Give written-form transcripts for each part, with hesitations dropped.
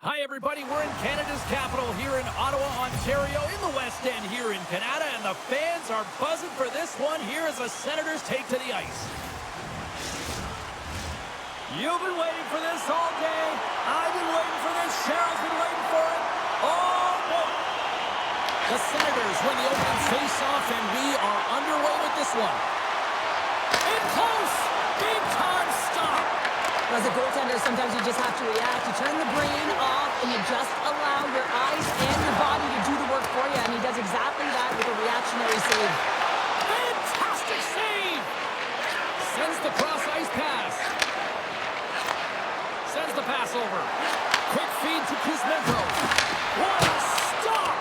Hi, everybody. We're in Canada's capital here in Ottawa, Ontario, in the West End here in Canada, and the fans are buzzing for this one here as the Senators take to the ice. You've been waiting for this all day. I've been waiting for this. Cheryl's been waiting for it. Oh, boy. The Senators win the opening face-off, and we are underway with this one. In close. Big-time stop. As a goaltender, sometimes you just have to react. You turn the brain off, and you just allow your eyes and your body to do the work for you, and he does exactly that with a reactionary save. Fantastic save! Sends the cross-ice pass. Sends the pass over. Quick feed to Kuzmenko. What a stop!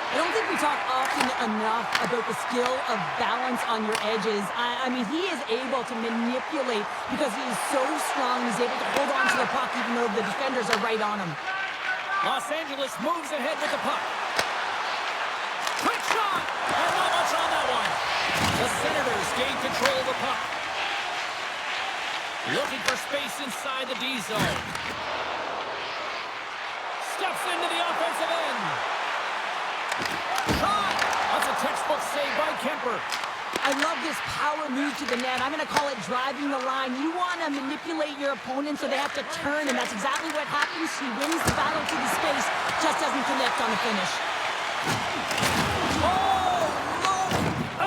I don't think we talk often enough about the skill of balance on your edges. I mean, he is able to manipulate because he is so strong. He's able to hold on to the puck even though the defenders are right on him. Los Angeles moves ahead with the puck. Quick shot! And not much on that one. The Senators gain control of the puck. Looking for space inside the D zone. Steps into the offensive end. Shot! That's a textbook save by Kemper. I love this power move to the net. I'm going to call it driving the line. You want to manipulate your opponent so they have to turn, and that's exactly what happens. He wins the battle to the space, just doesn't connect on the finish. Oh, no!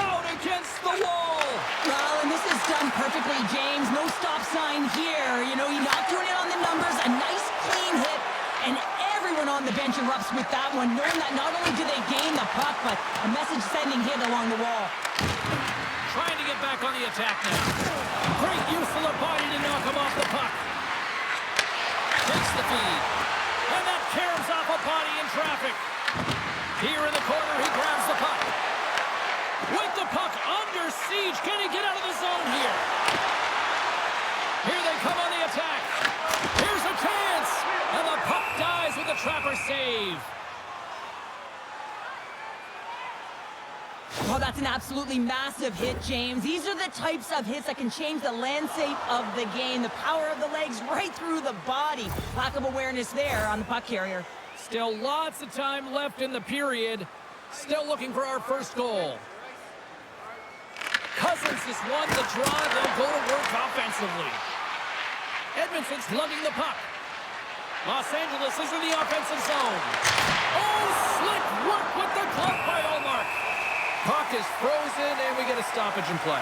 Out against the wall! Well, and this is done perfectly, James. No stop sign here. You know, you're not doing it on the numbers. A nice, clean hit, and everyone on the bench erupts with that one, knowing that not only do they gain the puck, but a message-sending hit along the wall. Trying to get back on the attack now. Great use of the body to knock him off the puck. Takes the feed. And that caroms off a body in traffic. Here in the corner, he grabs the puck. With the puck under siege. Can he get out of the zone here? Here they come on the attack. Here's a chance. And the puck dies with a trapper save. Oh, that's an absolutely massive hit, James. These are the types of hits that can change the landscape of the game. The power of the legs right through the body. Lack of awareness there on the puck carrier. Still lots of time left in the period. Still looking for our first goal. Cousins has won the draw. They'll go to work offensively. Edmondson's lugging the puck. Los Angeles is in the offensive zone. Oh, slick work with the glove by Omar. Puck is frozen, and we get a stoppage in play.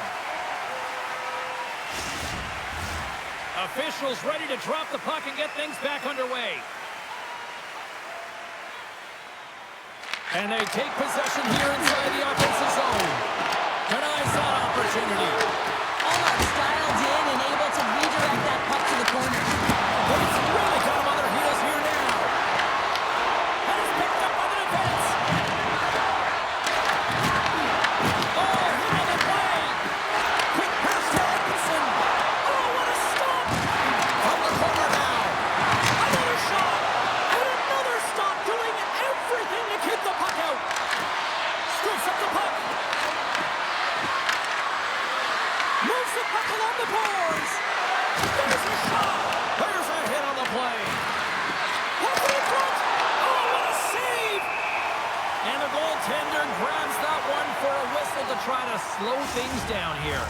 Officials ready to drop the puck and get things back underway. And they take possession here inside the offensive zone. Denies that opportunity. Almost dialed in and able to redirect that puck to the corner. But it's really got him on their heels here now. And it's picked up by the defense. Oh, hit on the play. Quick pass to Edmondson. Oh, what a stop. From the corner now. Another shot. And another stop, doing everything to keep the puck out. Scoops up the puck. Moves the puck along the boards. There's a shot. There's a hit on the play. Off the front. Oh, what a save. And the goaltender grabs that one for a whistle to try to slow things down here.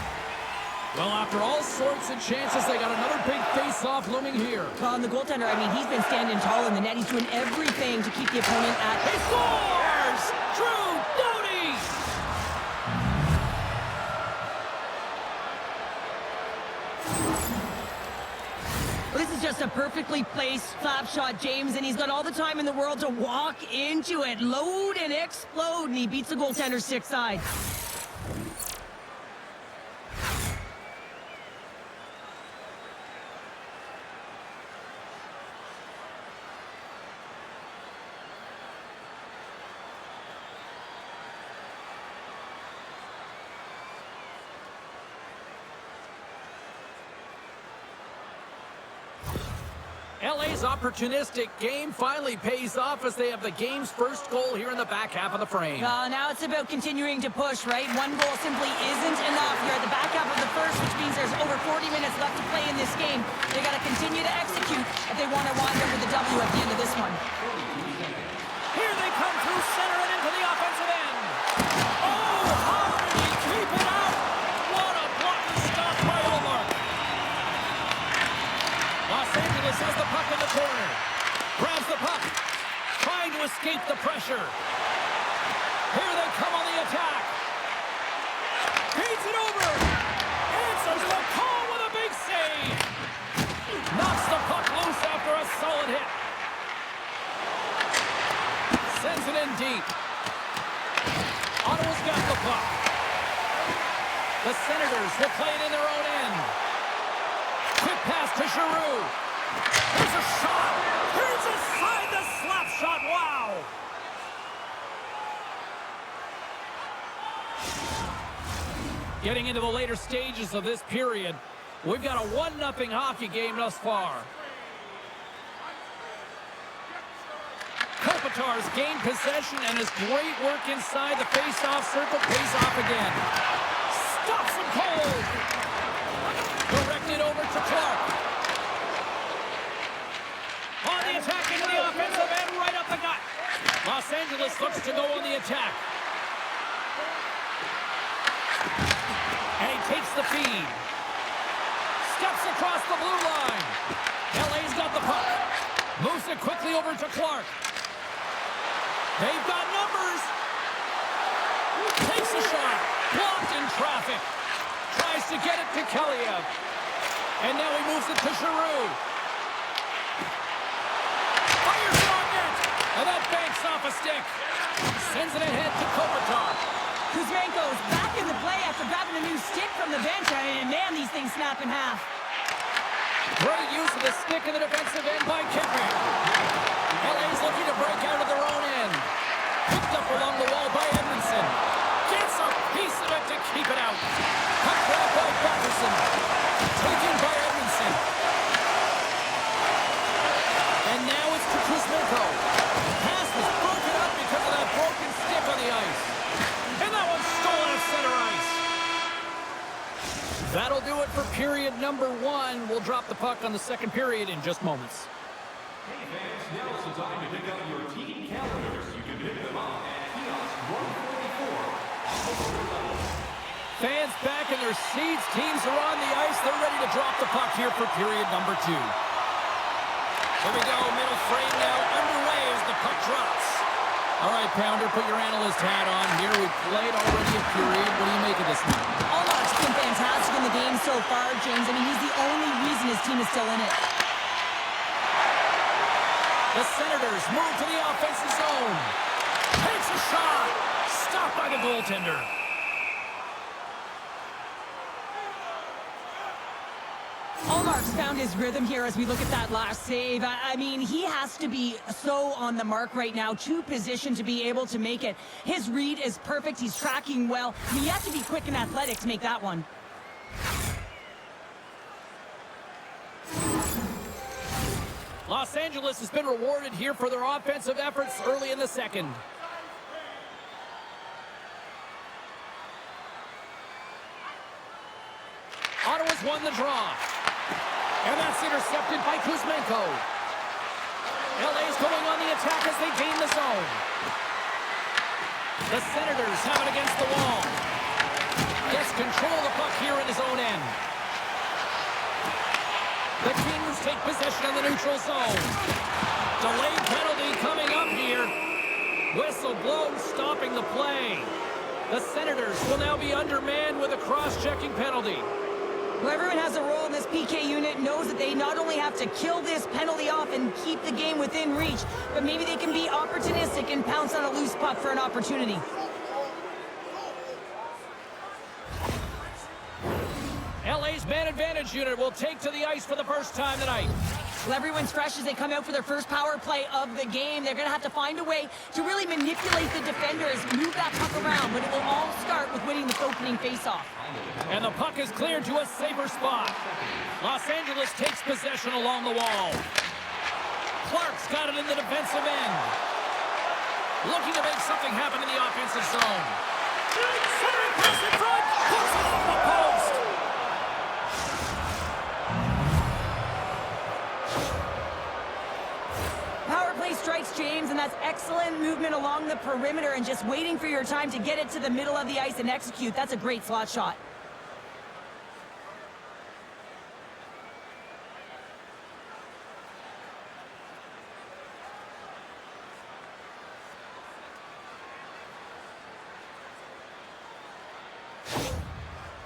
Well, after all sorts of chances, they got another big face-off looming here. Well, and the goaltender, I mean, he's been standing tall in the net. He's doing everything to keep the opponent at... He scores! Drew Doughty! This is just a perfectly placed slap shot, James, and he's got all the time in the world to walk into it, load and explode, and he beats the goaltender's stick side. LA's opportunistic game finally pays off as they have the game's first goal here in the back half of the frame. Now it's about continuing to push, right? One goal simply isn't enough. You're at the back half of the first, which means there's over 40 minutes left to play in this game. They got to continue to execute if they want to wind up with the W at the end of this one. Here they come through center and into the offensive end. Oh, how did he keep it out? What a blocking stop by Omar. Los Angeles has the puck in the corner. Grabs the puck. Trying to escape the pressure. Here they come on the attack. Feeds it over. Answers the call with a big save. Knocks the puck loose after a solid hit. Sends it in deep. Ottawa's got the puck. The Senators will play it in their own end. Quick pass to Giroux. There's a shot. Here's aside the slap shot. Wow. Getting into the later stages of this period, we've got a 1-0 hockey game thus far. Kopitar's gained possession and his great work inside the face-off circle pays off again. Stops him cold. Directed over to Clark. On the attack into the offensive end, right up the gut. Los Angeles looks to go on the attack. And he takes the feed. Steps across the blue line. LA's got the puck. Moves it quickly over to Clark. They've got numbers. Takes a shot. Blocked in traffic. Tries to get it to Kaliev. And now he moves it to Giroux. Fires it on net. And that banks off a stick. Sends it ahead to Kopitar. Kuzmenko's back in the play after grabbing a new stick from the bench. I mean, man, these things snap in half. Great use of the stick in the defensive end by Kipper. LA's looking to break out of their own end. Picked up along the wall by Edmondson. Gets a piece of it to keep it out. Cut grab by Patterson. Taken by Edmondson. And now it's to Kuzmenko. The pass was broken up because of that broken stick on the ice. And that one's stolen at center ice. That'll do it for period number 1. We'll drop the puck on the second period in just moments. Hey fans, now is the time to pick up your team calendars. You can pick them up at kiosk 144. Fans back in their seats. Teams are on the ice. They're ready to drop the puck here for period number 2. Here we go. Middle frame now underway as the puck drops. All right, Pounder, put your analyst hat on here. We've played already a period. What do you make of this one? Allmark's been fantastic in the game so far, James. I mean, he's the only reason his team is still in it. The Senators move to the offensive zone. Takes a shot. Stopped by the goaltender. Allmark's found his rhythm here as we look at that last save. I mean, he has to be so on the mark right now, to position to be able to make it. His read is perfect. He's tracking well. I mean, you have to be quick and athletic to make that one. Los Angeles has been rewarded here for their offensive efforts early in the second. Ottawa's won the draw. And that's intercepted by Kuzmenko. LA's going on the attack as they gain the zone. The Senators have it against the wall. Gets control of the puck here in his own end. The Kings take possession of the neutral zone. Delayed penalty coming up here. Whistle blown, stopping the play. The Senators will now be undermanned with a cross-checking penalty. Well, everyone has a role in this PK unit, knows that they not only have to kill this penalty off and keep the game within reach, but maybe they can be opportunistic and pounce on a loose puck for an opportunity. LA's man advantage unit will take to the ice for the first time tonight. Well, everyone's fresh as they come out for their first power play of the game. They're going to have to find a way to really manipulate the defenders, move that puck around, but it will all start with winning this opening faceoff. And the puck is cleared to a safer spot. Los Angeles takes possession along the wall. Clark's got it in the defensive end. Looking to make something happen in the offensive zone. Centering pass in front. Puts it off the post. along the perimeter and just waiting for your time to get it to the middle of the ice and execute. That's a great slot shot.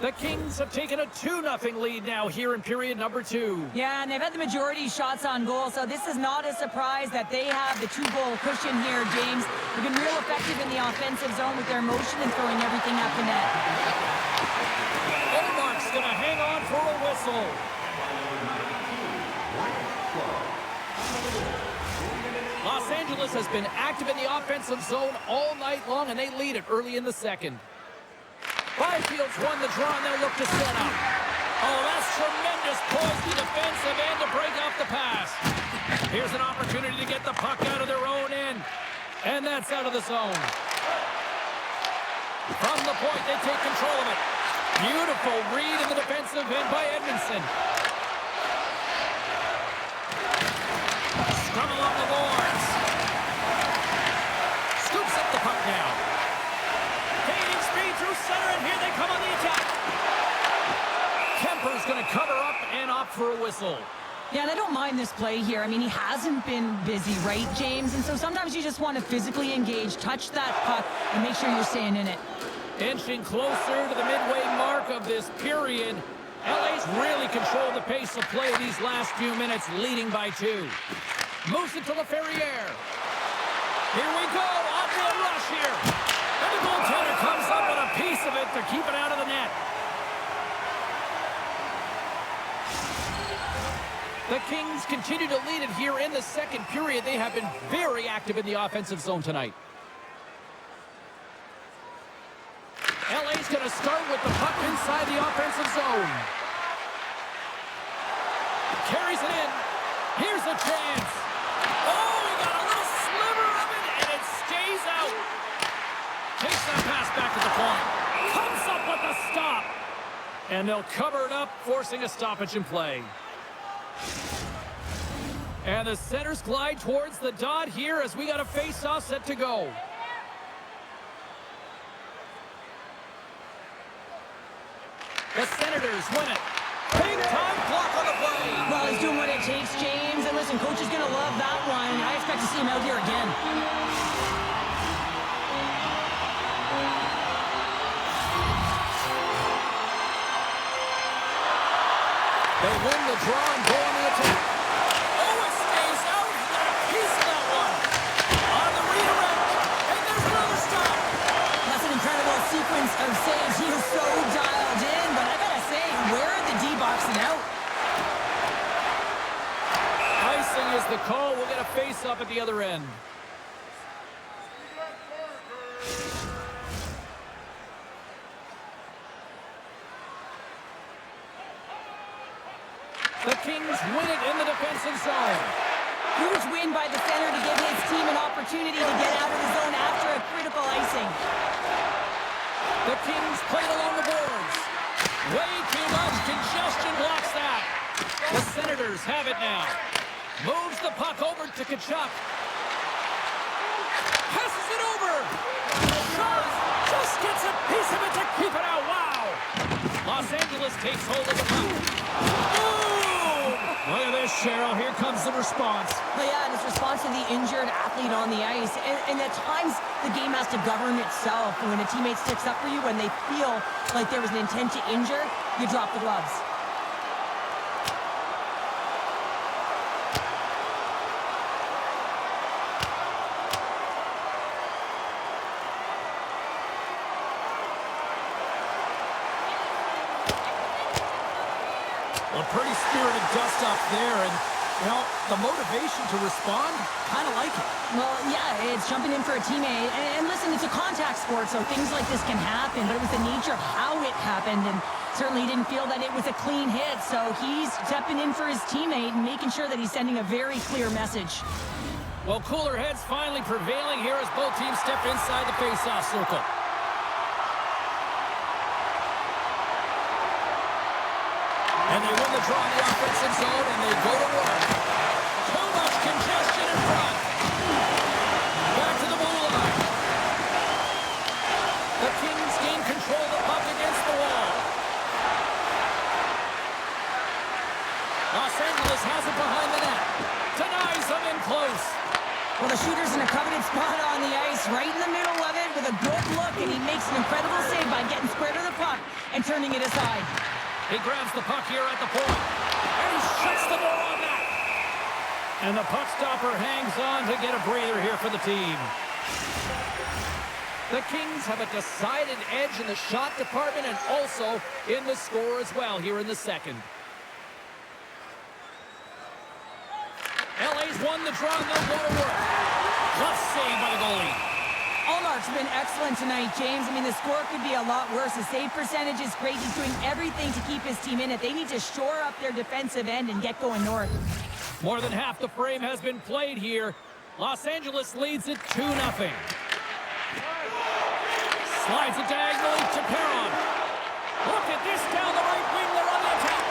The Kings have taken a 2-0 lead now here in period number 2. Yeah, and they've had the majority shots on goal, so this is not a surprise that they have the 2-goal cushion here, James. They've been real effective in the offensive zone with their motion and throwing everything at the net. Omark's going to hang on for a whistle. Los Angeles has been active in the offensive zone all night long, and they lead it early in the second. Byfield's won the draw, and they'll look to set up. Oh, that's tremendous poise to the defensive end to break off the pass. Here's an opportunity to get the puck out of their own end. And that's out of the zone. From the point, they take control of it. Beautiful read in the defensive end by Edmondson. Scrum along the boards. Scoops up the puck now. Gaining speed through center, and here they come on the attack. Kemper's going to cover up and opt for a whistle. Yeah, and I don't mind this play here. I mean, he hasn't been busy, right, James? And so sometimes you just want to physically engage, touch that puck, and make sure you're staying in it. Inching closer to the midway mark of this period. LA's really controlled the pace of play these last few minutes, leading by 2. Moves it to LaFerriere. Here we go, off the rush here. And the goaltender comes up with a piece of it to keep it out of the net. The Kings continue to lead it here in the second period. They have been very active in the offensive zone tonight. LA's going to start with the puck inside the offensive zone. Carries it in. Here's a chance. Oh, he got a little sliver of it, and it stays out. Takes that pass back to the point. Comes up with a stop. And they'll cover it up, forcing a stoppage in play. And the centers glide towards the dot here as we got a face-off set to go. The Senators win it. Big-time block on the play. Well, he's doing what it takes, James. And listen, coach is going to love that one. I expect to see him out here again. They win the draw and go on the attack. Oh, it stays out. He's got a piece of that one. On the redirect. And there's another stop. That's an incredible sequence of saves. He is so dialed in. But I got to say, where are the D-boxing out? Icing is the call. We'll get a face-up at the other end. The Kings win it in the defensive zone. Huge win by the center to give his team an opportunity to get out of the zone after a critical icing. The Kings played along the boards. Way too much congestion blocks that. The Senators have it now. Moves the puck over to Tkachuk. Passes it over. Shot. Just gets a piece of it to keep it out. Wow. Los Angeles takes hold of the puck. Look at this, Cheryl. Here comes the response. Well, yeah, and it's response to the injured athlete on the ice. And at times, the game has to govern itself. When a teammate sticks up for you, when they feel like there was an intent to injure, you drop the gloves. A pretty spirited dust-up there, and, you know, the motivation to respond, kind of like it. Well, yeah, it's jumping in for a teammate. And listen, it's a contact sport, so things like this can happen, but it was the nature of how it happened, and certainly he didn't feel that it was a clean hit, so he's stepping in for his teammate and making sure that he's sending a very clear message. Well, cooler heads finally prevailing here as both teams step inside the face-off circle. And they win the draw in the offensive zone, and they go to work. Too much congestion in front. Back to the blue line. Los Angeles has it behind the net. Denies them in close. Well, the shooter's in a coveted spot on the ice, right in the middle of it with a good look, and he makes an incredible save by getting square to the puck and turning it aside. He grabs the puck here at the point, and he shuts the door on that. And the puck stopper hangs on to get a breather here for the team. The Kings have a decided edge in the shot department and also in the score as well here in the second. LA's won the draw and they'll go to work. Tough save by the goalie. Allmark's been excellent tonight, James. I mean, the score could be a lot worse. The save percentage is great. He's doing everything to keep his team in it. They need to shore up their defensive end and get going north. More than half the frame has been played here. Los Angeles leads it 2-0. Slides it diagonally to Perron. Look at this down the right wing. They're on the attack.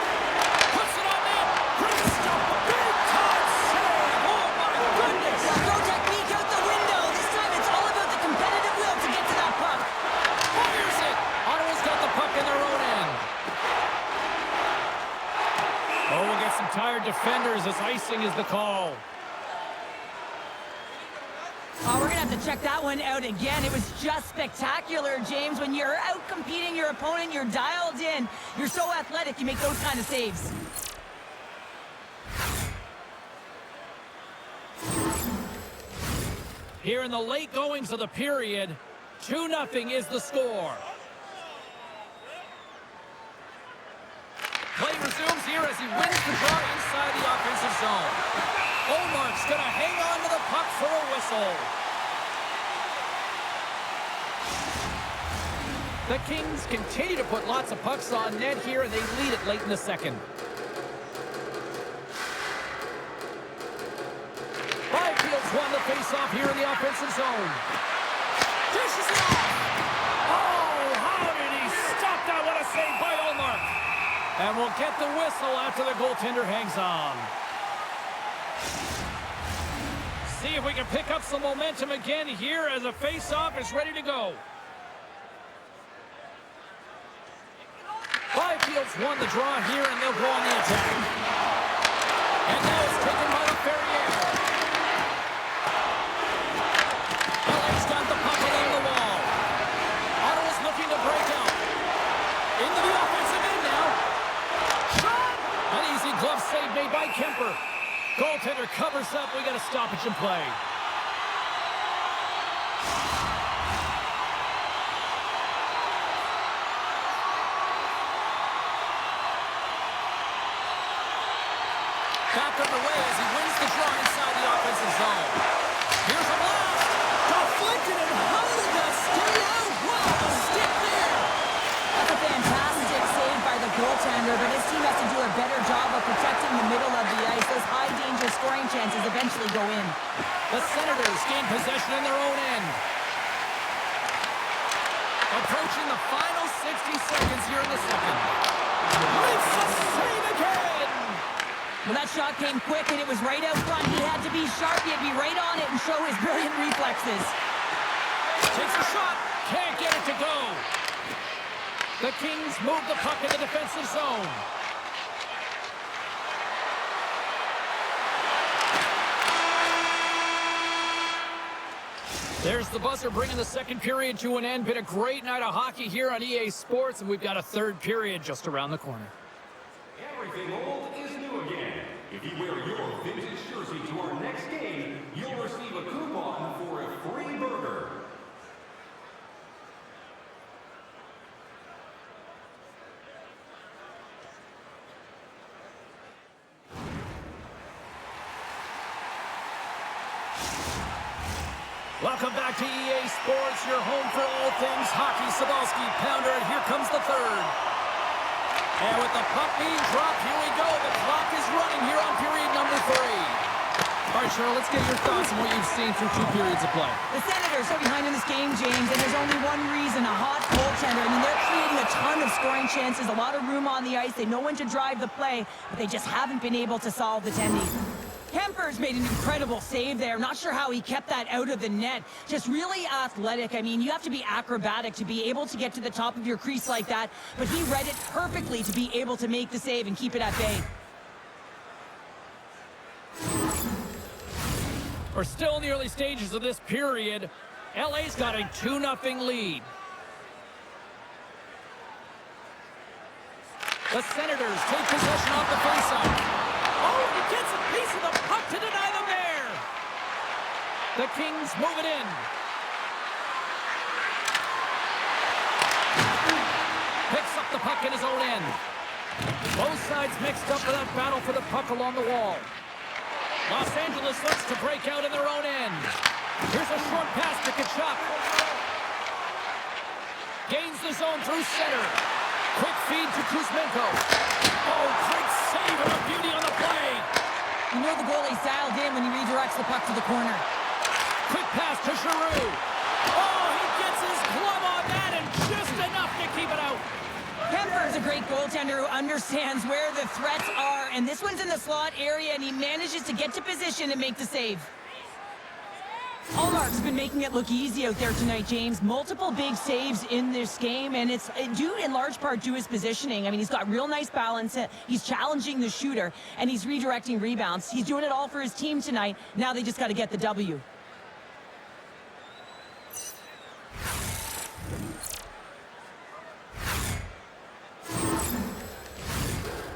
Puts it on net. Great stop. Big time save. Oh, my goodness. No technique out the window. This time it's all about the competitive will to get to that puck. Fires it. Ottawa's got the puck in their own end. Oh, we'll get some tired defenders as icing is the call. Oh, we're going to have to check that one out again. It was just spectacular, James. When you're out competing your opponent, you're dialed in. You're so athletic, you make those kind of saves. Here in the late goings of the period, 2-0 is the score. Play resumes here as he wins the draw inside the offensive zone. Olmark's going to hang on to the puck for a whistle. The Kings continue to put lots of pucks on net here, and they lead it late in the second. Byfield's won the face-off here in the offensive zone. Dishes it off! Oh, how did he stop that? What a save by Olmark! And we'll get the whistle after the goaltender hangs on. See if we can pick up some momentum again here as a face-off is ready to go. Byfield's won the draw here, and they'll go on the attack. And now it's taken by the Ferrier. LA's got the puck along the wall. Ottawa's looking to break out. Into the offensive end now. Shot! An easy glove save made by Kemper. Goaltender covers up. We got a stoppage in play. Back underway as he wins the draw inside the offensive zone. Here's a blast. Deflected and how did that stay out? Wow, a stick there. That's a fantastic save by the goaltender, but his team has to do a better job of protecting the middle of the ice. Those high-danger scoring chances eventually go in. The Senators gain possession in their own end. Approaching the final 60 seconds here in the second. Makes a save again. Well, that shot came quick, and it was right out front. He had to be sharp. He had to be right on it and show his brilliant reflexes. Takes a shot. Can't get it to go. The Kings move the puck in the defensive zone. There's the buzzer bringing the second period to an end. Been a great night of hockey here on EA Sports, and we've got a third period just around the corner. Everything old is new again. If you wear your vintage jersey to our next game, you'll receive a coupon for a free burger. Welcome back to EA Sports, your home for all things hockey. Sabalski, pounder, and here comes the third. And with the puck being dropped, here we go. The clock is running here on period number 3. All right, Cheryl, let's get your thoughts on what you've seen through 2 periods of play. The Senators are behind in this game, James, and there's only one reason, a hot goaltender. I mean, they're creating a ton of scoring chances, a lot of room on the ice. They know when to drive the play, but they just haven't been able to solve the tendy. Kemper's made an incredible save there. Not sure how he kept that out of the net. Just really athletic. I mean, you have to be acrobatic to be able to get to the top of your crease like that, but he read it perfectly to be able to make the save and keep it at bay. We're still in the early stages of this period. LA's got a 2-0 lead. The Senators take possession off the faceoff. Oh, he gets a piece of the puck to deny them there. The Kings move it in. Picks up the puck in his own end. Both sides mixed up for that battle for the puck along the wall. Los Angeles looks to break out in their own end. Here's a short pass to Kachuk. Gains the zone through center. Quick feed to Kuzmenko. Oh, great save and a beauty on the play. You know the goalie's dialed in when he redirects the puck to the corner. Quick pass to Giroux. Oh, he gets his glove on that and just enough to keep it out. Kemper's a great goaltender who understands where the threats are, and this one's in the slot area, and he manages to get to position and make the save. Allmark's been making it look easy out there tonight, James. Multiple big saves in this game, and it's due in large part to his positioning. I mean, he's got real nice balance. He's challenging the shooter, and he's redirecting rebounds. He's doing it all for his team tonight. Now they just got to get the W.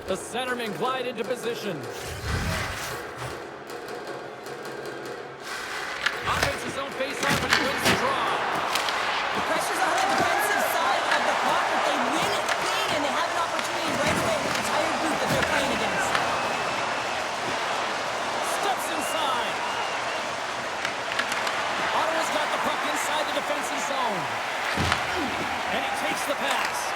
The centerman glide into position. Offense's own face-off and he wins the draw. The pressure's on the defensive side of the puck, but they win it clean, and they have an opportunity right away with the tired group that they're playing against. Steps inside. Ottawa's got the puck inside the defensive zone. And he takes the pass.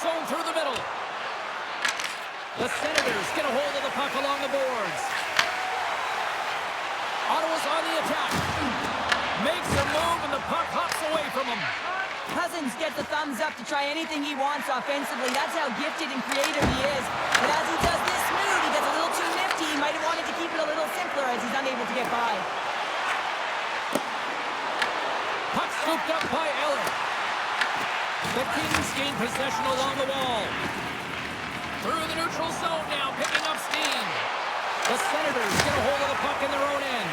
Zone through the middle. The Senators get a hold of the puck along the boards. Ottawa's on the attack. Makes a move and the puck hops away from him. Cousins gets a thumbs up to try anything he wants offensively. That's how gifted and creative he is. But as he does this move, he gets a little too nifty. He might have wanted to keep it a little simpler as he's unable to get by. Puck scooped up by Eller. The Kings gain possession along the wall. Through the neutral zone now, picking up steam. The Senators get a hold of the puck in their own end.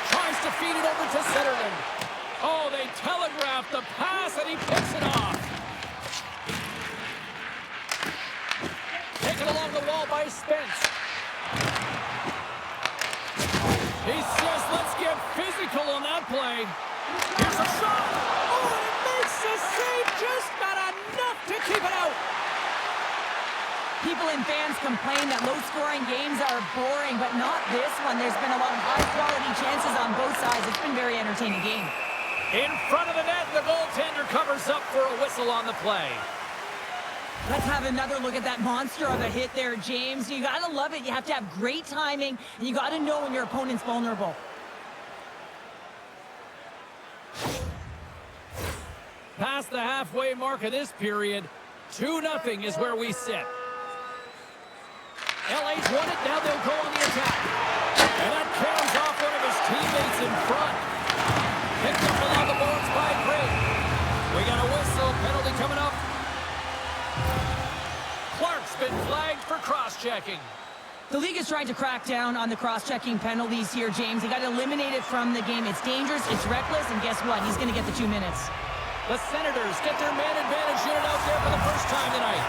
Tries to feed it over to Centerman. Oh, they telegraph the pass and he picks it off. Taken along the wall by Spence. He says, let's get physical on that play. Here's a shot. Oh, and it makes the save. Just not enough to keep it out. People and fans complain that low-scoring games are boring, but not this one. There's been a lot of high-quality chances on both sides. It's been a very entertaining game. In front of the net, the goaltender covers up for a whistle on the play. Let's have another look at that monster of a hit there, James. You got to love it. You have to have great timing, and you got to know when your opponent's vulnerable. Past the halfway mark of this period, 2-0 is where we sit. LA's won it, now they'll go on the attack. And that cams off one of his teammates in front. Picked up along the boards by Gray. We got a whistle, penalty coming up. Clark's been flagged for cross-checking. The league is trying to crack down on the cross-checking penalties here, James. They got to eliminate it from the game. It's dangerous, it's reckless, and guess what? He's going to get the 2 minutes. The Senators get their man advantage unit out there for the first time tonight.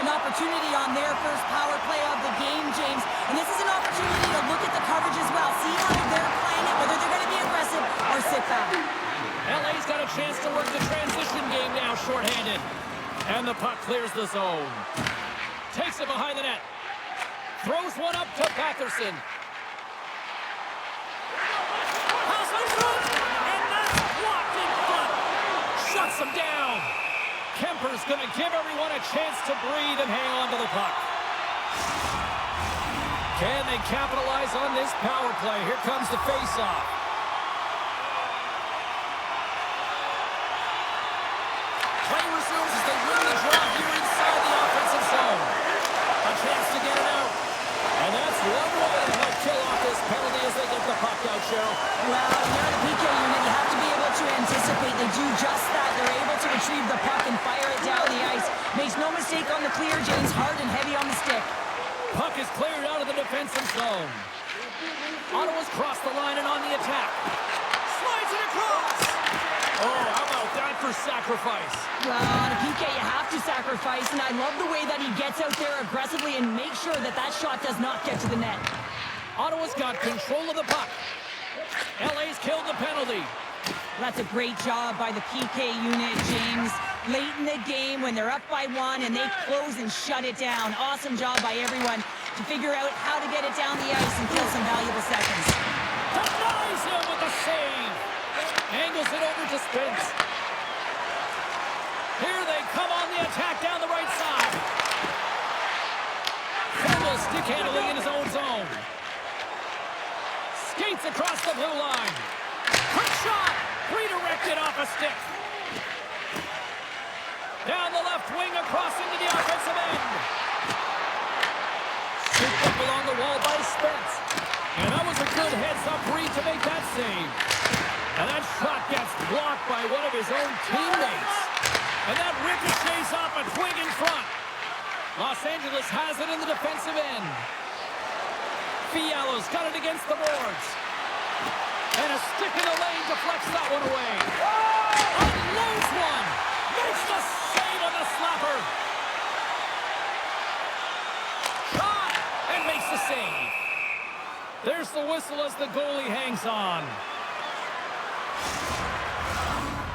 An opportunity on their first power play of the game, James. And this is an opportunity to look at the coverage as well. See how they're playing it, whether they're going to be aggressive or sit back. LA's got a chance to work the transition game now shorthanded. And the puck clears the zone. Takes it behind the net. Throws one up to Patterson. Pass in front, and that's blocked in front. Shuts him down. Kemper's going to give everyone a chance to breathe and hang on to the puck. Can they capitalize on this power play? Here comes the face-off. Play resumes as they win the draw here inside the offensive zone. A chance to get it out. And that's one way to help kill off this penalty as they get the puck out, Cheryl. Well, when you're on a PK unit, you have to be able to anticipate the do just that. They're able to retrieve the puck and fire it down the ice. Makes no mistake on the clear, James, hard and heavy on the stick. Puck is cleared out of the defensive zone. Ottawa's crossed the line and on the attack. Slides it across. Oh, how about that for sacrifice? Well, on a PK, you have to sacrifice, and I love the way that he gets out there aggressively and makes sure that that shot does not get to the net. Ottawa's got control of the puck. LA's killed the penalty. That's a great job by the PK unit, James. Late in the game when they're up by 1 and they close and shut it down. Awesome job by everyone to figure out how to get it down the ice and kill some valuable seconds. Denies him with a save. Angles it over to Spence. Here they come on the attack down the right side. Fumble stick handling in his own zone. Skates across the blue line. Quick shot. Redirected off a stick. Down the left wing across into the offensive end. Scooped up along the wall by Spence. And that was a good heads-up read to make that save. And that shot gets blocked by one of his own teammates. And that ricochets off a twig in front. Los Angeles has it in the defensive end. Fialo's got it against the boards. And a stick in the lane deflects that one away. Unloads one. Makes the save on the slapper. Shot and makes the save. There's the whistle as the goalie hangs on.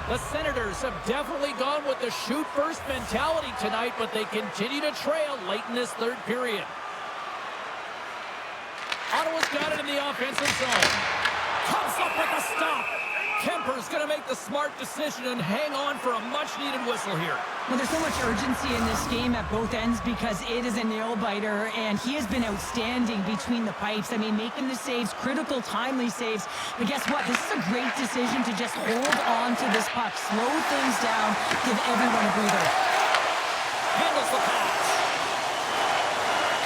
The Senators have definitely gone with the shoot-first mentality tonight, but they continue to trail late in this third period. Ottawa's got it in the offensive zone. Comes up with a stop. Kemper's going to make the smart decision and hang on for a much-needed whistle here. Well, there's so much urgency in this game at both ends because it is a nail-biter, and he has been outstanding between the pipes. I mean, making the saves, critical, timely saves. But guess what? This is a great decision to just hold on to this puck, slow things down, give everyone a breather. Handles the pass.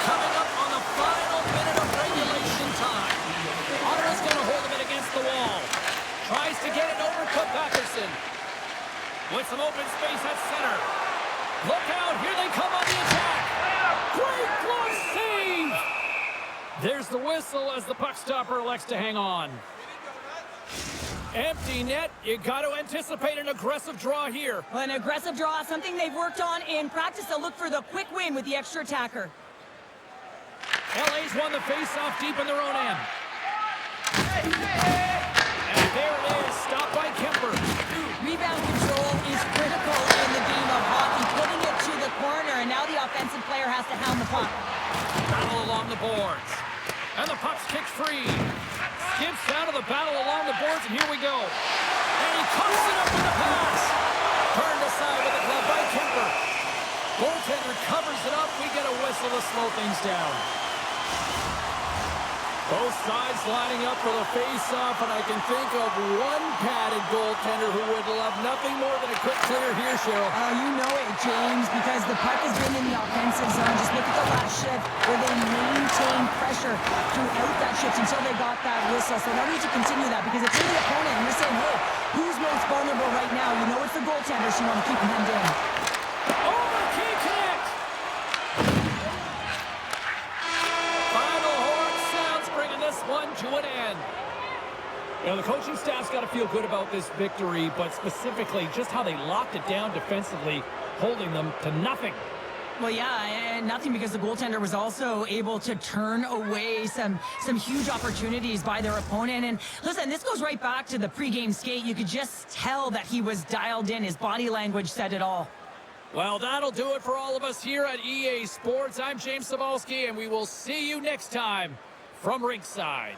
Coming up on the final minute of regulation time. Ottawa's going to hold him in against the wall. Tries to get it over to Patterson. With some open space at center. Look out, here they come on the attack. Great glove save. There's the whistle as the puck stopper elects to hang on. Empty net, you got to anticipate an aggressive draw here. Well, an aggressive draw, something they've worked on in practice. They'll look for the quick win with the extra attacker. LA's won the face-off deep in their own end. And there it is, stopped by Kemper. Rebound control is critical in the game of hockey, putting it to the corner, and now the offensive player has to hound the puck. Battle along the boards. And the puck's kicked free. Skips out of the battle along the boards, and here we go. And he cuts it up with a pass. Turned aside with a glove by Kemper. Goaltender covers it up. We get a whistle to slow things down. Both sides lining up for the face-off, and I can think of one padded goaltender who would love nothing more than a quick clear here, Cheryl. Oh, you know it, James, because the puck has been in the offensive zone. Just look at the last shift where they maintained pressure throughout that shift until they got that whistle. So no need to continue that because it's in the opponent, and you're saying, hey, who's most vulnerable right now? You know it's the goaltender, so you want to keep him hemmed in. Over, can't connect. Final horn sounds, bringing this one to an end. You know, the coaching staff's got to feel good about this victory, but specifically just how they locked it down defensively, holding them to nothing. Well, yeah, and nothing because the goaltender was also able to turn away some huge opportunities by their opponent. And listen, this goes right back to the pregame skate. You could just tell that he was dialed in. His body language said it all. Well, that'll do it for all of us here at EA Sports. I'm James Cybulski, and we will see you next time from ringside.